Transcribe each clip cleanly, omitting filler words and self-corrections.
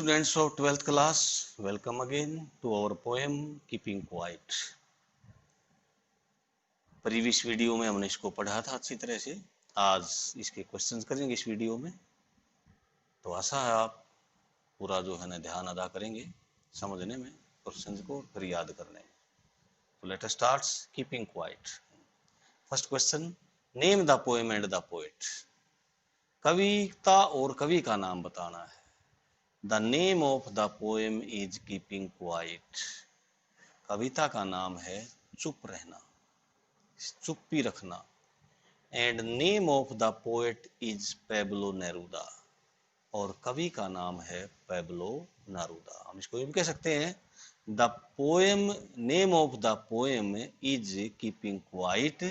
students of 12th class, welcome again to our poem Keeping Quiet. Previous video में हमने इसको पढ़ा था अच्छी तरह से। आज इसके क्वेश्चंस करेंगे इस वीडियो में, तो आशा है आप पूरा जो है ना ध्यान अदा करेंगे समझने में, क्वेश्चंस को फिर याद करने में। तो let us start keeping quiet. First question, name the poem and the poet. कविता और कवि का नाम बताना है। The name of the poem is keeping quiet. कविता का नाम है चुप रहना, चुप्पी रखना। And name of the poet is Pablo Neruda. और कवि का नाम है पेब्लो नेरूदा। हम इसको ये भी कह सकते हैं, the poem, name of the poem is keeping quiet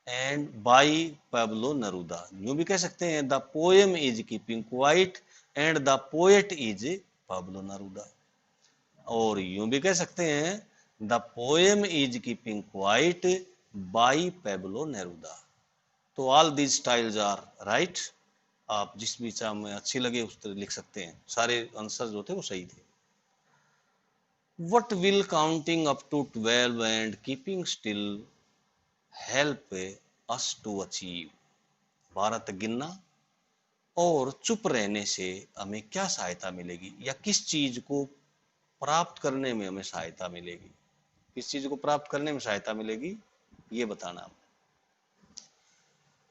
and by Pablo Neruda. यूं भी कह सकते हैं, the poem is keeping quiet and the poet is Pablo Neruda. और यूं भी कह सकते हैं, the poem is keeping quiet by Pablo Neruda. तो all these styles are right. आप जिस भी चाह में अच्छी लगे उस तरह लिख सकते हैं। सारे आंसर जो थे वो सही थे। What will counting up to 12 and keeping still help us to achieve? 12 तक गिनना और चुप रहने से हमें क्या सहायता मिलेगी, या किस चीज को प्राप्त करने में हमें सहायता मिलेगी, किस चीज को प्राप्त करने में सहायता मिलेगी, ये बताना।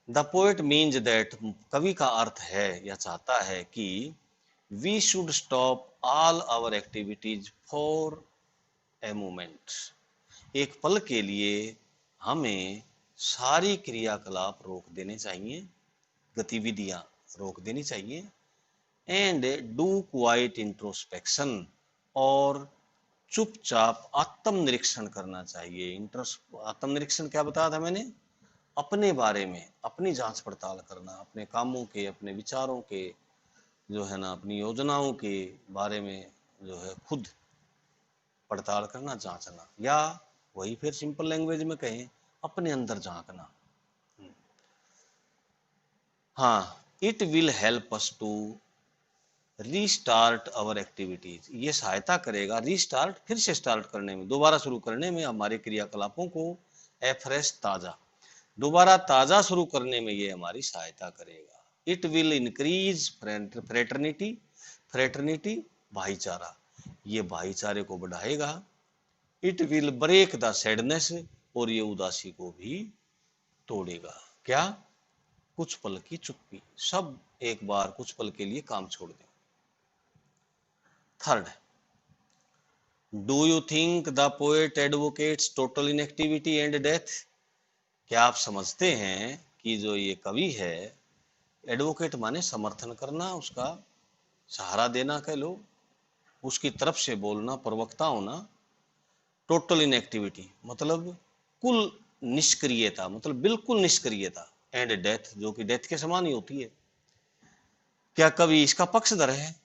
द पोएट मीन्स दैट, कवि का अर्थ है या चाहता है कि we should stop all our activities for a moment. एक पल के लिए हमें सारी क्रियाकलाप रोक देने चाहिए, गतिविधियां रोक देनी चाहिए। एंड डू क्वाइट इंट्रोस्पेक्शन, और चुपचाप आत्मनिरीक्षण करना चाहिए। आत्मनिरीक्षण क्या बताया था मैंने? अपने बारे में अपनी जांच पड़ताल करना, अपने कामों के, अपने विचारों के जो है ना, अपनी योजनाओं के बारे में जो है खुद पड़ताल करना, जांचना, या वही फिर सिंपल लैंग्वेज में कहें, अपने अंदर झांकना। हाँ, it will help us to restart our activities. ये सहायता करेगा रीस्टार्ट, फिर से स्टार्ट करने में, दोबारा शुरू करने में, हमारे क्रियाकलापों को फ्रेश, ताजा, दोबारा ताजा शुरू करने में ये हमारी सहायता करेगा। It will increase fraternity, fraternity भाईचारा, ये भाईचारे को बढ़ाएगा। It will break the sadness, और ये उदासी को भी तोड़ेगा। क्या? कुछ पल की चुप्पी, सब एक बार कुछ पल के लिए काम छोड़ दें। Third, do you think the poet advocates total inactivity and death? क्या आप समझते हैं कि जो ये कवि है, एडवोकेट माने समर्थन करना, उसका सहारा देना, कह लो, उसकी तरफ से बोलना, प्रवक्ता होना। टोटल इनएक्टिविटी मतलब कुल निष्क्रियता, मतलब बिल्कुल निष्क्रियता। एंड डेथ, जो कि डेथ के समान ही होती है। क्या कवि इसका पक्षधर है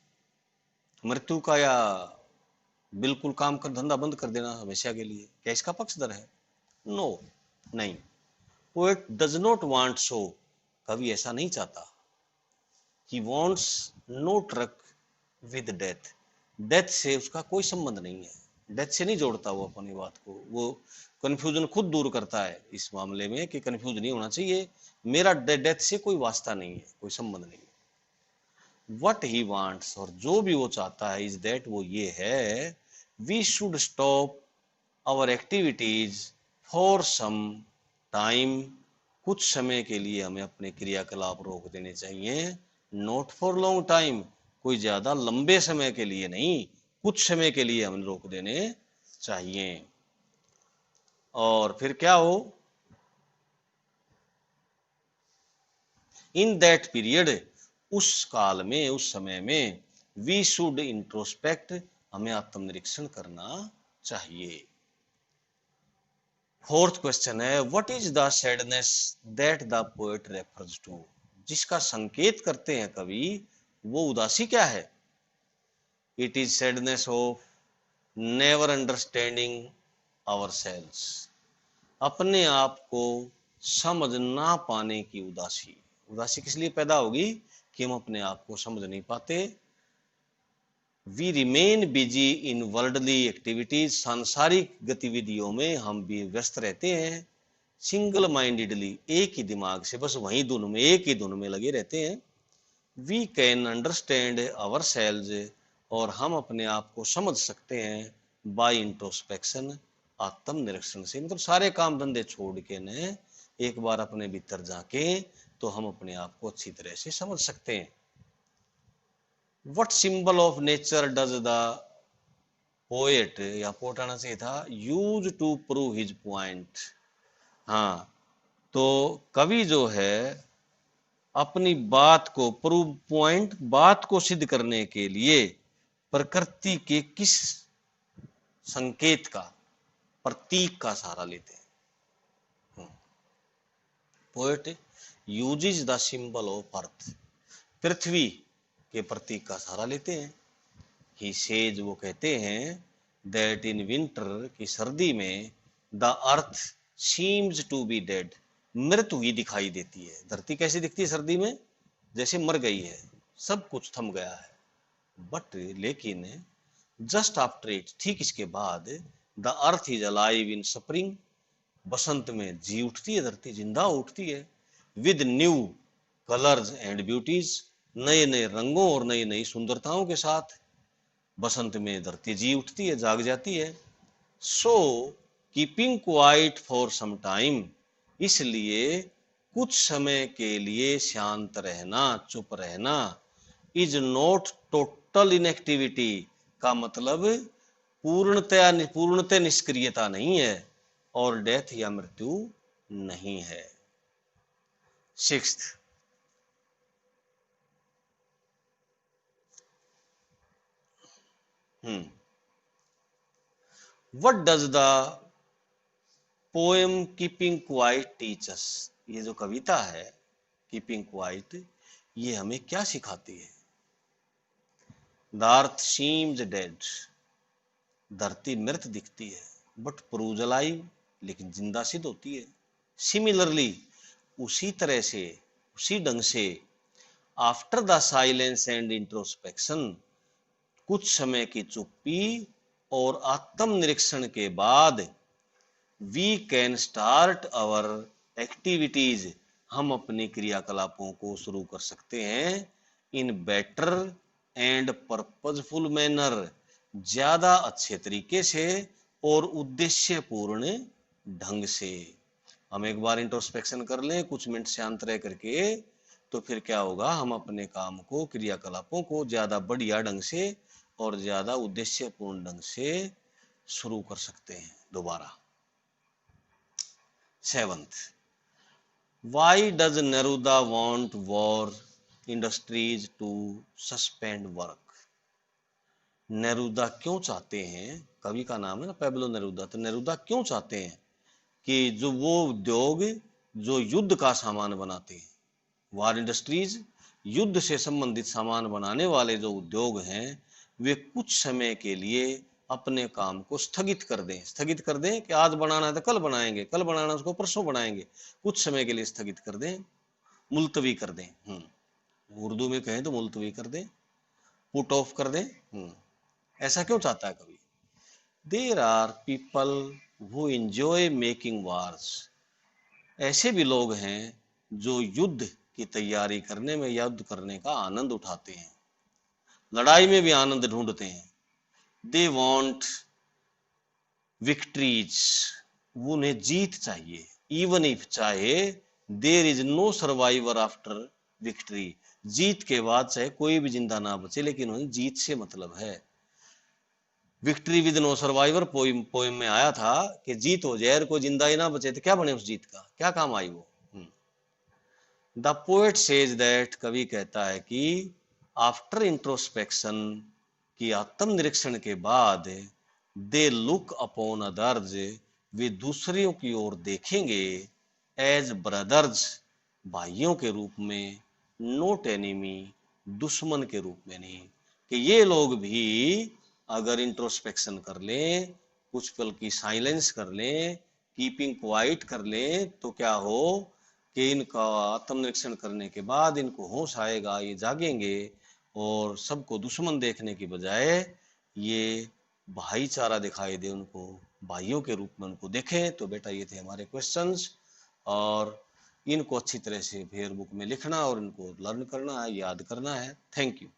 मृत्यु का, या बिल्कुल काम कर धंधा बंद कर देना हमेशा के लिए? क्या इसका पक्षधर है? नो, नहीं। Poet does not want so, कवि ऐसा नहीं चाहता। He wants no truck with death, death से उसका कोई संबंध नहीं है, डेथ से नहीं जोड़ता वो अपनी बात को। वो कंफ्यूजन खुद दूर करता है इस मामले में कि कंफ्यूज नहीं होना चाहिए, मेरा डेथ से कोई वास्ता नहीं है, कोई संबंध नहीं है। व्हाट ही वांट्स, और जो भी वो चाहता है, इज दैट, वो ये है, we should stop our activities for some time, कुछ समय के लिए हमें अपने क्रियाकलाप रोक देने चाहिए। नॉट फॉर लॉन्ग टाइम, कोई ज्यादा लंबे समय के लिए नहीं, कुछ समय के लिए हमें रोक देने चाहिए। और फिर क्या हो? इन दैट पीरियड, उस काल में, उस समय में, वी शुड इंट्रोस्पेक्ट, हमें आत्मनिरीक्षण करना चाहिए। फोर्थ क्वेश्चन है, what is the sadness that the poet refers to? जिसका संकेत करते हैं कवि, वो उदासी क्या है? It is sadness of never understanding ourselves, अपने आप को समझ ना पाने की उदासी। उदासी किस लिए पैदा होगी? कि हम अपने आप को समझ नहीं पाते, we remain busy in worldly activities, सांसारिक गतिविधियों में हम भी व्यस्त रहते हैं। सिंगल माइंडेडली, एक ही दिमाग से, बस वहीं धुन में, एक ही धुन में लगे रहते हैं। We can understand our selves, और हम अपने आप को समझ सकते हैं बाय इंट्रोस्पेक्शन, आत्मनिरीक्षण से। मतलब सारे काम धंधे छोड़ के न एक बार अपने भीतर जाके तो हम अपने आप को अच्छी तरह से समझ सकते हैं। What symbol of nature does the poet, या पोट आना चाहिए था, use to prove his point। हाँ, तो कवि जो है अपनी बात को प्रूव, पॉइंट, बात को सिद्ध करने के लिए प्रकृति के किस संकेत का, प्रतीक का सहारा लेते हैं। Poet uses the symbol of earth, पृथ्वी के प्रतीक का सहारा लेते हैं। ही सेज, वो कहते हैं, दैट इन विंटर, की सर्दी में, the earth seems to be dead, मृत हुई दिखाई देती है। धरती कैसी दिखती है सर्दी में? जैसे मर गई है, सब कुछ थम गया है। बट लेकिन जस्ट आफ्टर इट, ठीक इसके बाद, the earth is alive in spring, बसंत में जी उठती है, धरती जिंदा उठती है। With new colours and beauties, नए नए रंगों और नई नई सुंदरताओं के साथ बसंत में धरती जी उठती है, जाग जाती है। So keeping quiet for some time, इसलिए कुछ समय के लिए शांत रहना, चुप रहना, इज नॉट टोटल इनएक्टिविटी, का मतलब पूर्णतः निष्क्रियता नहीं है, और डेथ या मृत्यु नहीं है। Sixth, what does the poem keeping quiet teach us, ये जो कविता है कीपिंग क्वाइट, ये हमें क्या सिखाती है? द अर्थ सीम्स डेड, धरती मृत दिखती है, बट प्रूव्स अलाइव, लेकिन जिंदा सिद्ध होती है। सिमिलरली, उसी तरह से, उसी ढंग से, after the silence and introspection, कुछ समय की चुप्पी और आत्मनिरीक्षण के बाद, we can start our activities, हम अपनी क्रियाकलापों को शुरू कर सकते हैं। In better and purposeful manner, ज्यादा अच्छे तरीके से और उद्देश्यपूर्ण ढंग से। हम एक बार इंट्रोस्पेक्शन कर लें, कुछ मिनट शांत रह करके, तो फिर क्या होगा, हम अपने काम को, क्रियाकलापों को ज्यादा बढ़िया ढंग से और ज्यादा उद्देश्यपूर्ण ढंग से शुरू कर सकते हैं दोबारा। Seventh, why does Neruda want war industries to suspend work, Neruda क्यों चाहते हैं, कवि का नाम है ना पेब्लो नेरुदा, तो नेरुदा क्यों चाहते हैं कि जो वो उद्योग जो युद्ध का सामान बनाते हैं, वार इंडस्ट्रीज, युद्ध से संबंधित सामान बनाने वाले जो उद्योग हैं, वे कुछ समय के लिए अपने काम को स्थगित कर दें। स्थगित कर दें कि आज बनाना है तो कल बनाएंगे, कल बनाना है उसको परसों बनाएंगे, कुछ समय के लिए स्थगित कर दें, मुलतवी कर दें। उर्दू में कहें तो मुलतवी कर दें, पुट ऑफ कर दें। ऐसा क्यों चाहता है कवि? There are people who enjoy making wars, ऐसे भी लोग हैं जो युद्ध की तैयारी करने में, युद्ध करने का आनंद उठाते हैं, लड़ाई में भी आनंद ढूंढते हैं। दे वॉन्ट विक्ट्रीज, उन्हें जीत चाहिए। इवन इफ, चाहे, there is no survivor after victory, जीत के बाद चाहे कोई भी जिंदा ना बचे, लेकिन उन्हें जीत से मतलब है। Victory with no survivor, poem में आया था कि जीत हो जाए, कोई जिंदा ही ना बचे तो क्या बने उस जीत का, क्या काम आई वो। द पोएट सेज दैट, कवि कहता है कि आफ्टर इंट्रोस्पेक्शन, की आत्मनिरीक्षण के बाद, दे लुक अपॉन अदर्स, वे दूसरों की ओर देखेंगे, एज ब्रदर्स, भाइयों के रूप में, नोट एनिमी, दुश्मन के रूप में नहीं। कि ये लोग भी अगर इंट्रोस्पेक्शन कर लें, कुछ पल की साइलेंस कर लें, कीपिंग क्वाइट कर लें, तो क्या हो कि इनका आत्मनिरीक्षण करने के बाद इनको होश आएगा, ये जागेंगे और सबको दुश्मन देखने की बजाय ये भाईचारा दिखाई दे, उनको भाइयों के रूप में उनको देखें। तो बेटा ये थे हमारे क्वेश्चंस, और इनको अच्छी तरह से फेयर बुक में लिखना और इनको लर्न करना है, याद करना है। Thank you.